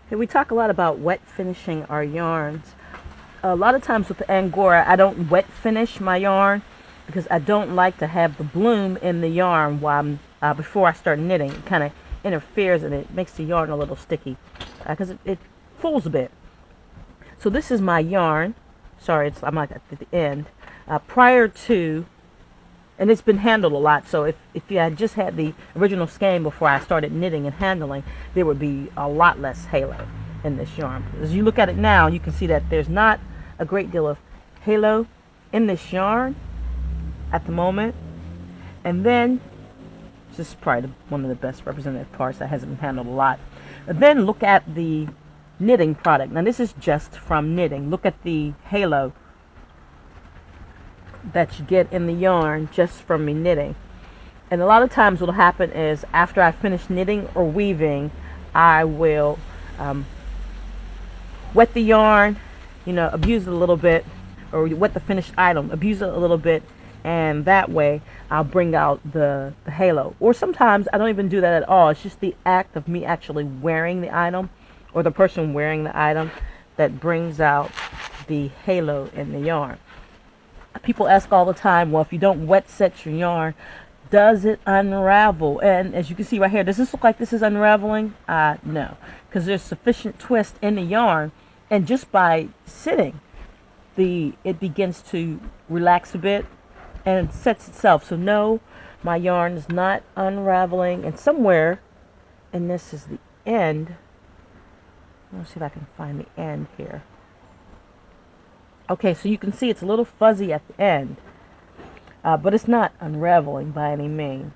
Okay, we talk a lot about wet finishing our yarns. A lot of times with the Angora, I don't wet finish my yarn because I don't like to have the bloom in the yarn while before I start knitting. It kind of interferes and it makes the yarn a little sticky because it pulls a bit. So this is my yarn. Sorry, I'm like at the end. Prior to, and it's been handled a lot, so if you had just had the original skein before I started knitting and handling, there would be a lot less halo in this yarn. As you look at it now, you can see that there's not a great deal of halo in this yarn at the moment. And then, this is probably one of the best representative parts that hasn't been handled a lot. And then look at the knitting product. Now this is just from knitting. Look at the halo that you get in the yarn just from me knitting. And a lot of times what will happen is after I finish knitting or weaving, I will wet the yarn, abuse it a little bit, or wet the finished item, abuse it a little bit, and that way I'll bring out the halo. Or sometimes I don't even do that at all. It's just the act of me actually wearing the item or the person wearing the item that brings out the halo in the yarn. People ask all the time, well, if you don't wet set your yarn, does it unravel? And as you can see right here, does this look like this is unraveling? No, because there's sufficient twist in the yarn, and just by sitting, it begins to relax a bit and sets itself. So no, my yarn is not unraveling. And somewhere, and this is the end. Let's see if I can find the end here. Okay, so you can see it's a little fuzzy at the end, but it's not unraveling by any means.